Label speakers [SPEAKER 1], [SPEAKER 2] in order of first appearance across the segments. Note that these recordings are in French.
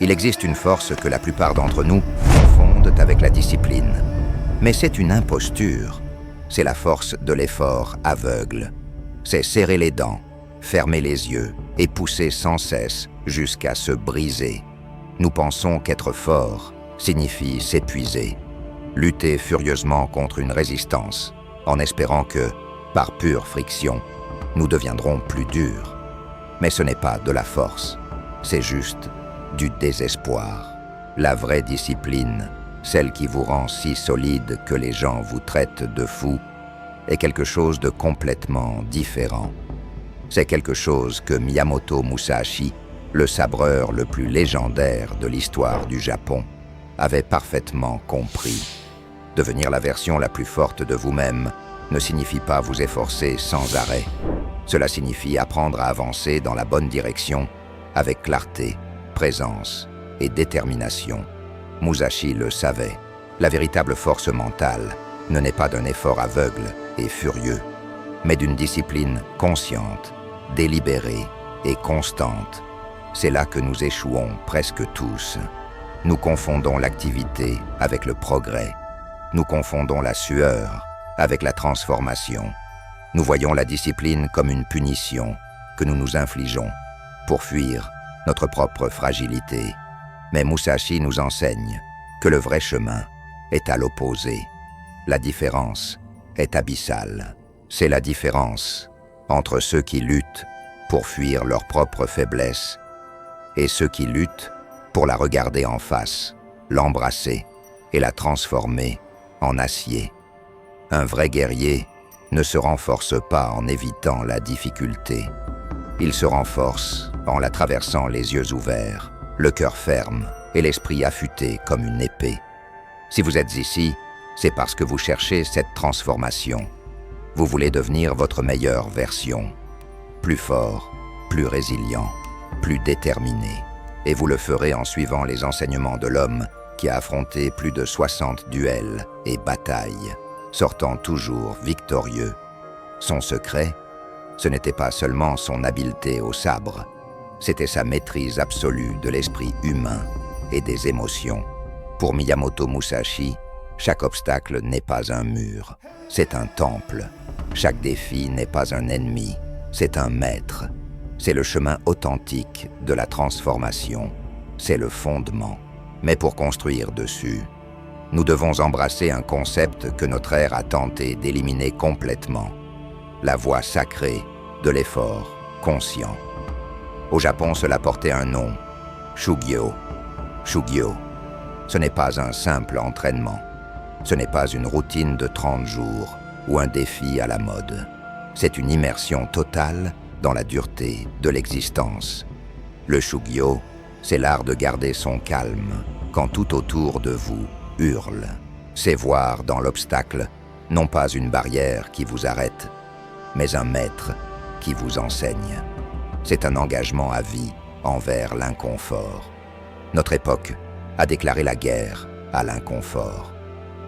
[SPEAKER 1] Il existe une force que la plupart d'entre nous confondent avec la discipline. Mais c'est une imposture. C'est la force de l'effort aveugle. C'est serrer les dents, fermer les yeux et pousser sans cesse jusqu'à se briser. Nous pensons qu'être fort signifie s'épuiser, lutter furieusement contre une résistance, en espérant que, par pure friction, nous deviendrons plus durs. Mais ce n'est pas de la force, c'est juste du désespoir. La vraie discipline, celle qui vous rend si solide que les gens vous traitent de fou, est quelque chose de complètement différent. C'est quelque chose que Miyamoto Musashi, le sabreur le plus légendaire de l'histoire du Japon, avait parfaitement compris. Devenir la version la plus forte de vous-même ne signifie pas vous efforcer sans arrêt. Cela signifie apprendre à avancer dans la bonne direction avec clarté, présence et détermination. Musashi le savait. La véritable force mentale ne naît pas d'un effort aveugle et furieux, mais d'une discipline consciente, délibérée et constante. C'est là que nous échouons presque tous. Nous confondons l'activité avec le progrès. Nous confondons la sueur avec la transformation. Nous voyons la discipline comme une punition que nous nous infligeons pour fuir notre propre fragilité. Mais Musashi nous enseigne que le vrai chemin est à l'opposé. La différence est abyssale. C'est la différence entre ceux qui luttent pour fuir leur propre faiblesse et ceux qui luttent pour la regarder en face, l'embrasser et la transformer en acier. Un vrai guerrier ne se renforce pas en évitant la difficulté. Il se renforce en la traversant les yeux ouverts, le cœur ferme et l'esprit affûté comme une épée. Si vous êtes ici, c'est parce que vous cherchez cette transformation. Vous voulez devenir votre meilleure version, plus fort, plus résilient, plus déterminé. Et vous le ferez en suivant les enseignements de l'homme qui a affronté plus de 60 duels et batailles, sortant toujours victorieux. Son secret, ce n'était pas seulement son habileté au sabre, c'était sa maîtrise absolue de l'esprit humain et des émotions. Pour Miyamoto Musashi, chaque obstacle n'est pas un mur, c'est un temple. Chaque défi n'est pas un ennemi, c'est un maître. C'est le chemin authentique de la transformation, c'est le fondement. Mais pour construire dessus, nous devons embrasser un concept que notre ère a tenté d'éliminer complètement, la voie sacrée de l'effort conscient. Au Japon, cela portait un nom, Shugyo. Shugyo, ce n'est pas un simple entraînement, ce n'est pas une routine de 30 jours ou un défi à la mode. C'est une immersion totale dans la dureté de l'existence. Le Shugyo, c'est l'art de garder son calme quand tout autour de vous hurle. C'est voir dans l'obstacle non pas une barrière qui vous arrête, mais un maître qui vous enseigne. C'est un engagement à vie envers l'inconfort. Notre époque a déclaré la guerre à l'inconfort.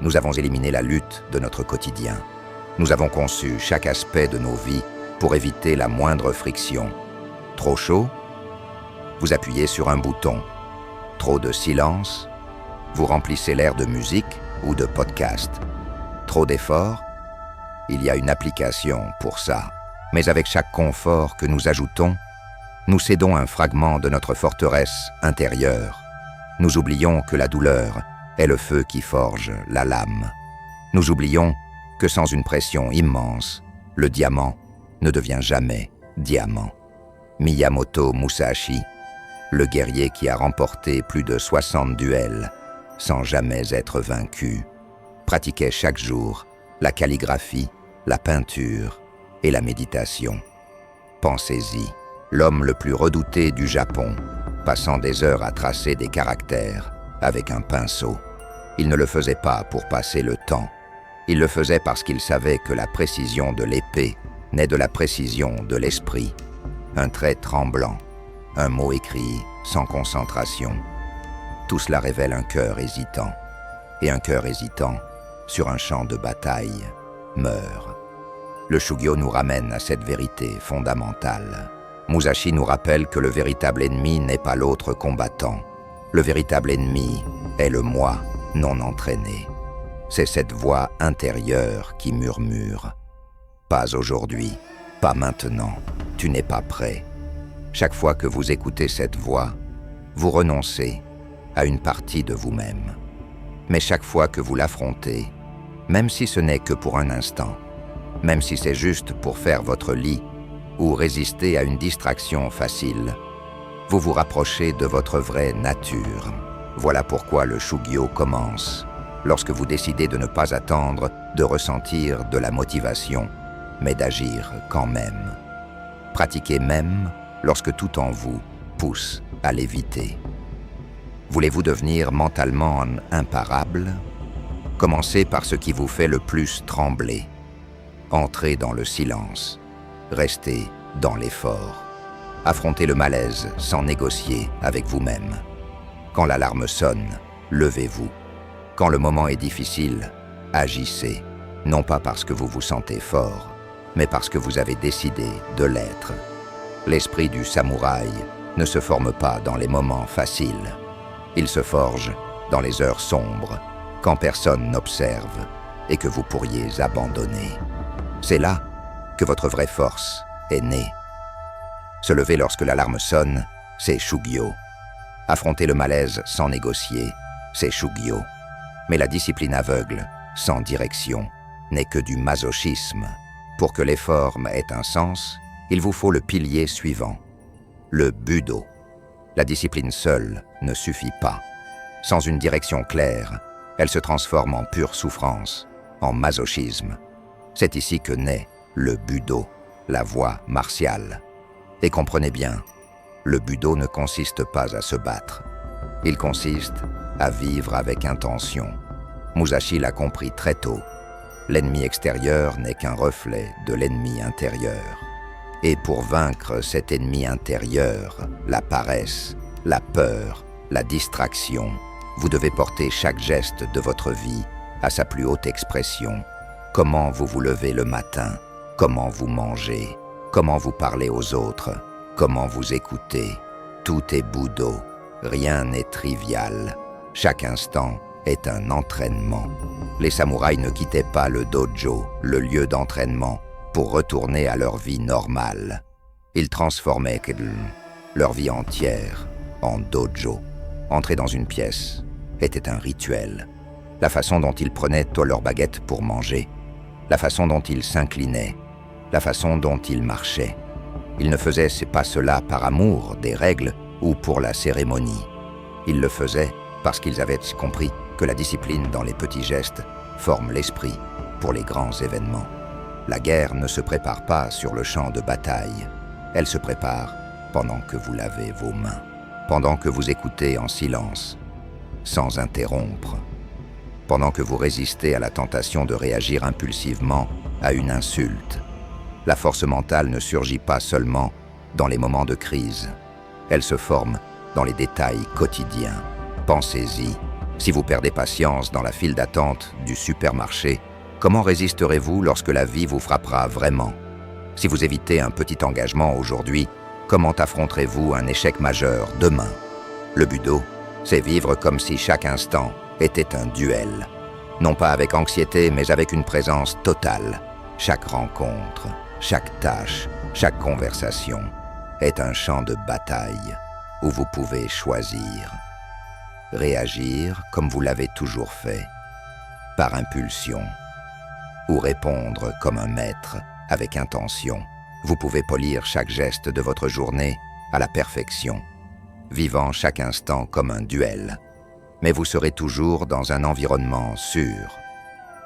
[SPEAKER 1] Nous avons éliminé la lutte de notre quotidien. Nous avons conçu chaque aspect de nos vies pour éviter la moindre friction. Trop chaud? Vous appuyez sur un bouton. Trop de silence? Vous remplissez l'air de musique ou de podcast. Trop d'efforts? Il y a une application pour ça. Mais avec chaque confort que nous ajoutons, nous cédons un fragment de notre forteresse intérieure. Nous oublions que la douleur est le feu qui forge la lame. Nous oublions que sans une pression immense, le diamant ne devient jamais diamant. Miyamoto Musashi, le guerrier qui a remporté plus de 60 duels sans jamais être vaincu, pratiquait chaque jour la calligraphie, la peinture et la méditation. Pensez-y, l'homme le plus redouté du Japon, passant des heures à tracer des caractères avec un pinceau. Il ne le faisait pas pour passer le temps. Il le faisait parce qu'il savait que la précision de l'épée naît de la précision de l'esprit. Un trait tremblant, un mot écrit sans concentration. Tout cela révèle un cœur hésitant. Et un cœur hésitant, sur un champ de bataille, meurt. Le Shugyo nous ramène à cette vérité fondamentale. Musashi nous rappelle que le véritable ennemi n'est pas l'autre combattant. Le véritable ennemi est le moi non entraîné. C'est cette voix intérieure qui murmure. Pas aujourd'hui, pas maintenant, tu n'es pas prêt. Chaque fois que vous écoutez cette voix, vous renoncez à une partie de vous-même. Mais chaque fois que vous l'affrontez, même si ce n'est que pour un instant, même si c'est juste pour faire votre lit ou résister à une distraction facile, vous vous rapprochez de votre vraie nature. Voilà pourquoi le Shugyo commence, lorsque vous décidez de ne pas attendre de ressentir de la motivation, mais d'agir quand même. Pratiquez même lorsque tout en vous pousse à l'éviter. Voulez-vous devenir mentalement imparable? Commencez par ce qui vous fait le plus trembler. Entrez dans le silence. Restez dans l'effort. Affrontez le malaise sans négocier avec vous-même. Quand l'alarme sonne, levez-vous. Quand le moment est difficile, agissez. Non pas parce que vous vous sentez fort, mais parce que vous avez décidé de l'être. L'esprit du samouraï ne se forme pas dans les moments faciles. Il se forge dans les heures sombres, quand personne n'observe et que vous pourriez abandonner. C'est là que votre vraie force est née. Se lever lorsque l'alarme sonne, c'est Shugyo. Affronter le malaise sans négocier, c'est Shugyo. Mais la discipline aveugle, sans direction, n'est que du masochisme. Pour que l'effort ait un sens, il vous faut le pilier suivant, le Budo. La discipline seule ne suffit pas. Sans une direction claire, elle se transforme en pure souffrance, en masochisme. C'est ici que naît le Budo, la voie martiale. Et comprenez bien, le Budo ne consiste pas à se battre. Il consiste à vivre avec intention. Musashi l'a compris très tôt. L'ennemi extérieur n'est qu'un reflet de l'ennemi intérieur. Et pour vaincre cet ennemi intérieur, la paresse, la peur, la distraction, vous devez porter chaque geste de votre vie à sa plus haute expression. Comment vous vous levez le matin, comment vous mangez, comment vous parlez aux autres, comment vous écoutez. Tout est Budo, rien n'est trivial. Chaque instant est un entraînement. Les samouraïs ne quittaient pas le dojo, le lieu d'entraînement, pour retourner à leur vie normale. Ils transformaient leur vie entière en dojo. Entrer dans une pièce était un rituel. La façon dont ils prenaient leur baguette pour manger, la façon dont ils s'inclinaient, la façon dont ils marchaient. Ils ne faisaient pas cela par amour des règles ou pour la cérémonie. Ils le faisaient parce qu'ils avaient compris que la discipline dans les petits gestes forme l'esprit pour les grands événements. La guerre ne se prépare pas sur le champ de bataille. Elle se prépare pendant que vous lavez vos mains, pendant que vous écoutez en silence, sans interrompre, pendant que vous résistez à la tentation de réagir impulsivement à une insulte. La force mentale ne surgit pas seulement dans les moments de crise. Elle se forme dans les détails quotidiens. Pensez-y. Si vous perdez patience dans la file d'attente du supermarché, comment résisterez-vous lorsque la vie vous frappera vraiment? Si vous évitez un petit engagement aujourd'hui, comment affronterez-vous un échec majeur demain? Le Budo, c'est vivre comme si chaque instant était un duel. Non pas avec anxiété, mais avec une présence totale. Chaque rencontre, chaque tâche, chaque conversation est un champ de bataille où vous pouvez choisir. Réagir comme vous l'avez toujours fait, par impulsion, ou répondre comme un maître, avec intention. Vous pouvez polir chaque geste de votre journée à la perfection, vivant chaque instant comme un duel. Mais vous serez toujours dans un environnement sûr.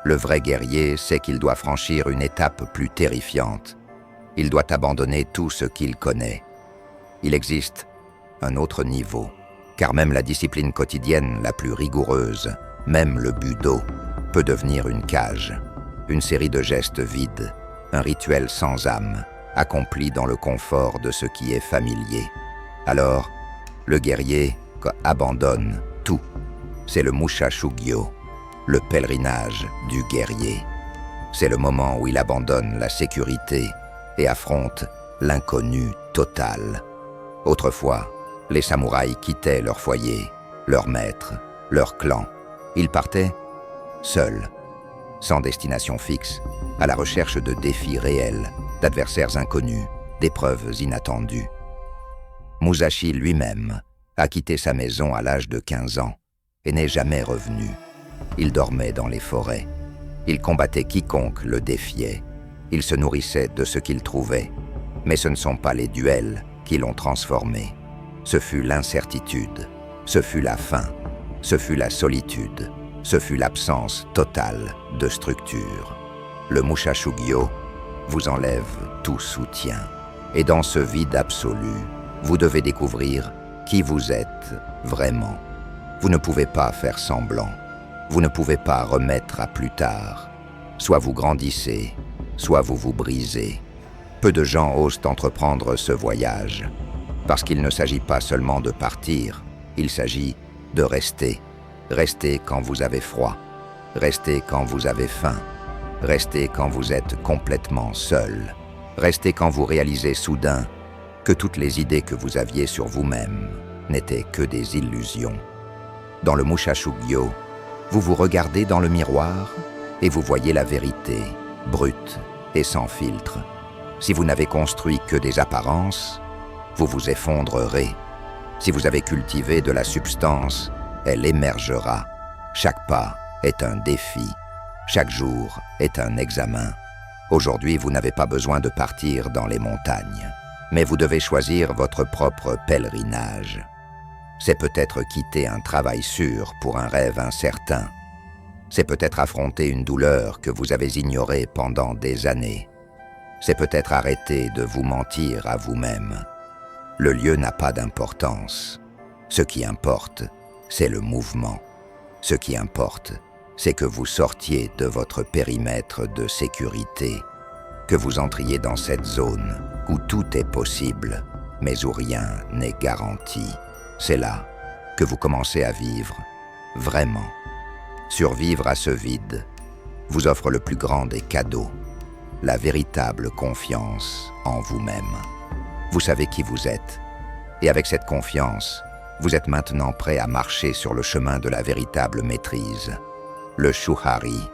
[SPEAKER 1] Le vrai guerrier sait qu'il doit franchir une étape plus terrifiante. Il doit abandonner tout ce qu'il connaît. Il existe un autre niveau, car même la discipline quotidienne la plus rigoureuse, même le Budo, peut devenir une cage, une série de gestes vides, un rituel sans âme, accompli dans le confort de ce qui est familier. Alors, le guerrier abandonne tout. C'est le Musha Shugyo, le pèlerinage du guerrier. C'est le moment où il abandonne la sécurité et affronte l'inconnu total. Autrefois, les samouraïs quittaient leur foyer, leur maître, leur clan. Ils partaient seuls, sans destination fixe, à la recherche de défis réels, d'adversaires inconnus, d'épreuves inattendues. Musashi lui-même a quitté sa maison à l'âge de 15 ans et n'est jamais revenu. Il dormait dans les forêts. Il combattait quiconque le défiait. Il se nourrissait de ce qu'il trouvait. Mais ce ne sont pas les duels qui l'ont transformé. Ce fut l'incertitude, ce fut la faim, ce fut la solitude, ce fut l'absence totale de structure. Le Mushashugyo vous enlève tout soutien. Et dans ce vide absolu, vous devez découvrir qui vous êtes vraiment. Vous ne pouvez pas faire semblant. Vous ne pouvez pas remettre à plus tard. Soit vous grandissez, soit vous vous brisez. Peu de gens osent entreprendre ce voyage, parce qu'il ne s'agit pas seulement de partir, il s'agit de rester. Rester quand vous avez froid, rester quand vous avez faim, rester quand vous êtes complètement seul, rester quand vous réalisez soudain que toutes les idées que vous aviez sur vous-même n'étaient que des illusions. Dans le Mushashugyo, vous vous regardez dans le miroir et vous voyez la vérité, brute et sans filtre. Si vous n'avez construit que des apparences, vous vous effondrerez. Si vous avez cultivé de la substance, elle émergera. Chaque pas est un défi. Chaque jour est un examen. Aujourd'hui, vous n'avez pas besoin de partir dans les montagnes, mais vous devez choisir votre propre pèlerinage. C'est peut-être quitter un travail sûr pour un rêve incertain. C'est peut-être affronter une douleur que vous avez ignorée pendant des années. C'est peut-être arrêter de vous mentir à vous-même. Le lieu n'a pas d'importance. Ce qui importe, c'est le mouvement. Ce qui importe, c'est que vous sortiez de votre périmètre de sécurité, que vous entriez dans cette zone où tout est possible, mais où rien n'est garanti. C'est là que vous commencez à vivre, vraiment. Survivre à ce vide vous offre le plus grand des cadeaux, la véritable confiance en vous-même. Vous savez qui vous êtes, et avec cette confiance, vous êtes maintenant prêt à marcher sur le chemin de la véritable maîtrise, le Shuhari.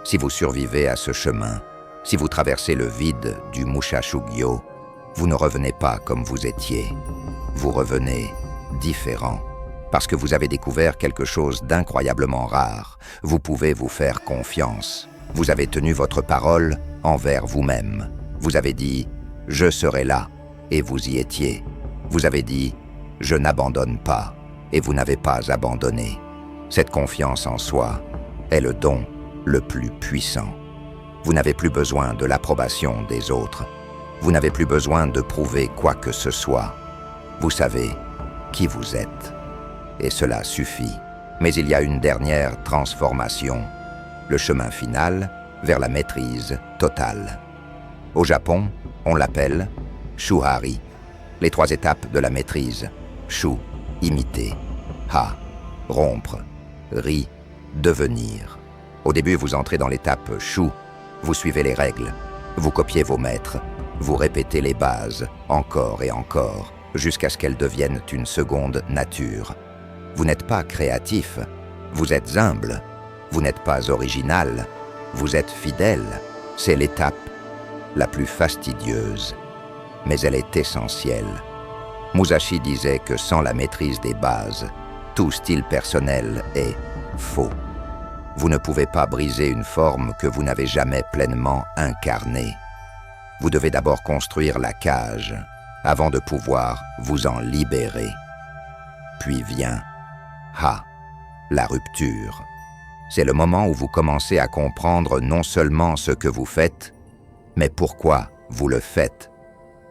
[SPEAKER 1] Si vous survivez à ce chemin, si vous traversez le vide du Mushashugyo, vous ne revenez pas comme vous étiez. Vous revenez différent, parce que vous avez découvert quelque chose d'incroyablement rare. Vous pouvez vous faire confiance. Vous avez tenu votre parole envers vous-même. Vous avez dit « Je serai là » et vous y étiez. Vous avez dit « Je n'abandonne pas » et vous n'avez pas abandonné. Cette confiance en soi est le don le plus puissant. Vous n'avez plus besoin de l'approbation des autres. Vous n'avez plus besoin de prouver quoi que ce soit. Vous savez qui vous êtes. Et cela suffit. Mais il y a une dernière transformation, le chemin final vers la maîtrise totale. Au Japon, on l'appelle Shuhari. Les 3 étapes de la maîtrise. Shu, imiter. Ha, rompre. Ri, devenir. Au début, vous entrez dans l'étape Shu. Vous suivez les règles. Vous copiez vos maîtres. Vous répétez les bases, encore et encore, jusqu'à ce qu'elles deviennent une seconde nature. Vous n'êtes pas créatif, vous êtes humble, vous n'êtes pas original, vous êtes fidèle. C'est l'étape la plus fastidieuse, mais elle est essentielle. Musashi disait que sans la maîtrise des bases, tout style personnel est faux. Vous ne pouvez pas briser une forme que vous n'avez jamais pleinement incarnée. Vous devez d'abord construire la cage, avant de pouvoir vous en libérer. Puis vient Ha, la rupture. C'est le moment où vous commencez à comprendre non seulement ce que vous faites, mais pourquoi vous le faites.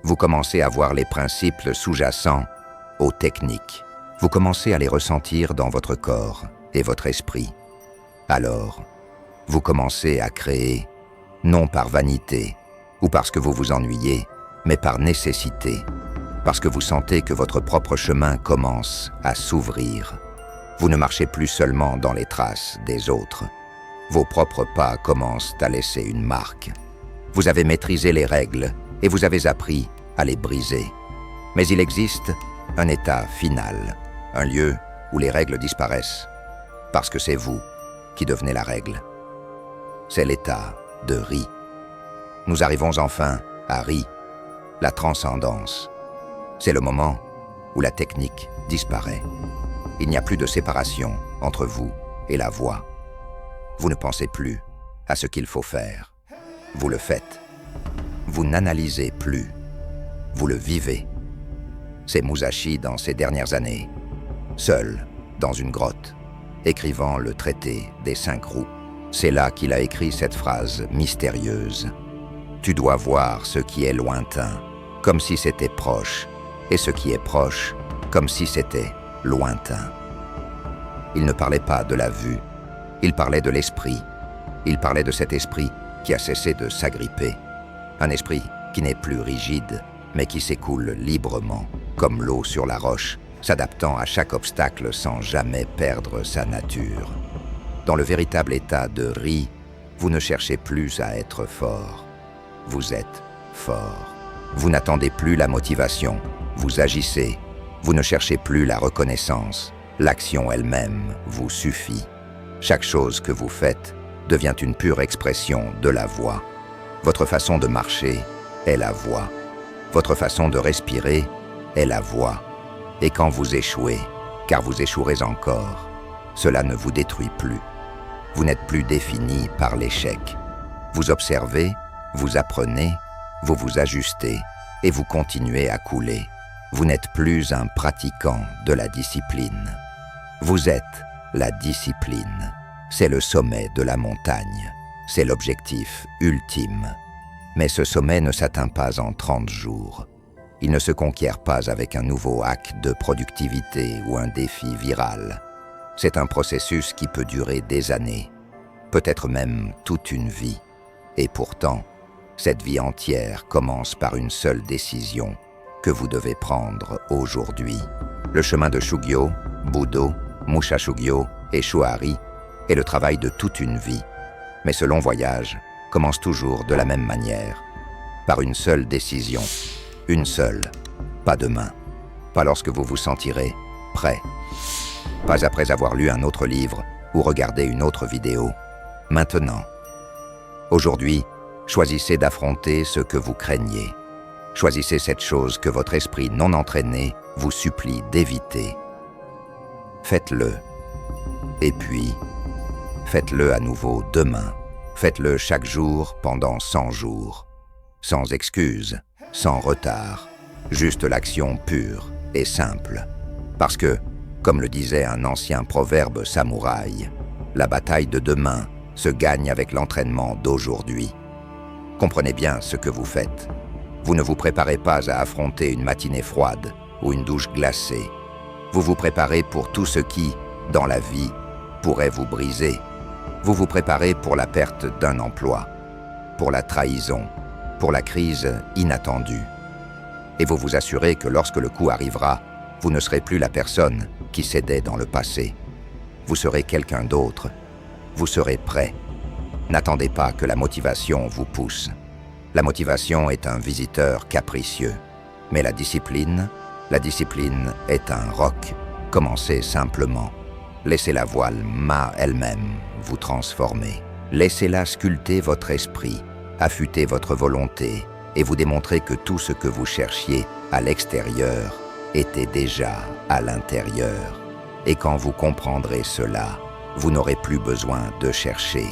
[SPEAKER 1] Vous commencez à voir les principes sous-jacents aux techniques. Vous commencez à les ressentir dans votre corps et votre esprit. Alors, vous commencez à créer, non par vanité ou parce que vous vous ennuyez, mais par nécessité, parce que vous sentez que votre propre chemin commence à s'ouvrir. Vous ne marchez plus seulement dans les traces des autres. Vos propres pas commencent à laisser une marque. Vous avez maîtrisé les règles et vous avez appris à les briser. Mais il existe un état final, un lieu où les règles disparaissent, parce que c'est vous qui devenez la règle. C'est l'état de Ri. Nous arrivons enfin à Ri, la transcendance. C'est le moment où la technique disparaît. Il n'y a plus de séparation entre vous et la voix. Vous ne pensez plus à ce qu'il faut faire. Vous le faites. Vous n'analysez plus. Vous le vivez. C'est Musashi dans ses dernières années, seul, dans une grotte, écrivant le traité des 5 roues. C'est là qu'il a écrit cette phrase mystérieuse. Tu dois voir ce qui est lointain, comme si c'était proche, et ce qui est proche, comme si c'était lointain. Il ne parlait pas de la vue, il parlait de l'esprit. Il parlait de cet esprit qui a cessé de s'agripper. Un esprit qui n'est plus rigide, mais qui s'écoule librement, comme l'eau sur la roche, s'adaptant à chaque obstacle sans jamais perdre sa nature. Dans le véritable état de Ri, vous ne cherchez plus à être fort. Vous êtes fort. Vous n'attendez plus la motivation, vous agissez. Vous ne cherchez plus la reconnaissance. L'action elle-même vous suffit. Chaque chose que vous faites devient une pure expression de la voix. Votre façon de marcher est la voix. Votre façon de respirer est la voix. Et quand vous échouez, car vous échouerez encore, cela ne vous détruit plus. Vous n'êtes plus défini par l'échec. Vous observez, vous apprenez, vous vous ajustez et vous continuez à couler. Vous n'êtes plus un pratiquant de la discipline. Vous êtes la discipline. C'est le sommet de la montagne. C'est l'objectif ultime. Mais ce sommet ne s'atteint pas en 30 jours. Il ne se conquiert pas avec un nouveau hack de productivité ou un défi viral. C'est un processus qui peut durer des années, peut-être même toute une vie. Et pourtant, cette vie entière commence par une seule décision que vous devez prendre aujourd'hui. Le chemin de Shugyo, Budo, Mushashugyo et Shuari est le travail de toute une vie. Mais ce long voyage commence toujours de la même manière, par une seule décision. Une seule, pas demain, pas lorsque vous vous sentirez prêt, pas après avoir lu un autre livre ou regardé une autre vidéo. Maintenant, aujourd'hui, choisissez d'affronter ce que vous craignez. Choisissez cette chose que votre esprit non entraîné vous supplie d'éviter. Faites-le. Et puis, faites-le à nouveau demain. Faites-le chaque jour pendant 100 jours. Sans excuse, sans retard. Juste l'action pure et simple. Parce que, comme le disait un ancien proverbe samouraï, la bataille de demain se gagne avec l'entraînement d'aujourd'hui. Comprenez bien ce que vous faites. Vous ne vous préparez pas à affronter une matinée froide ou une douche glacée. Vous vous préparez pour tout ce qui, dans la vie, pourrait vous briser. Vous vous préparez pour la perte d'un emploi, pour la trahison, pour la crise inattendue. Et vous vous assurez que lorsque le coup arrivera, vous ne serez plus la personne qui cédait dans le passé. Vous serez quelqu'un d'autre. Vous serez prêt. N'attendez pas que la motivation vous pousse. La motivation est un visiteur capricieux. Mais la discipline est un roc. Commencez simplement. Laissez la voile Ma elle-même vous transformer. Laissez-la sculpter votre esprit, affûter votre volonté et vous démontrer que tout ce que vous cherchiez à l'extérieur était déjà à l'intérieur. Et quand vous comprendrez cela, vous n'aurez plus besoin de chercher.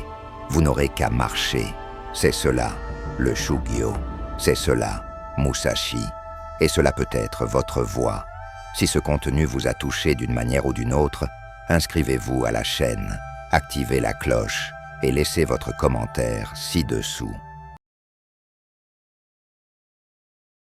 [SPEAKER 1] Vous n'aurez qu'à marcher. C'est cela, le Shugyo. C'est cela, Musashi. Et cela peut être votre voix. Si ce contenu vous a touché d'une manière ou d'une autre, inscrivez-vous à la chaîne, activez la cloche et laissez votre commentaire ci-dessous.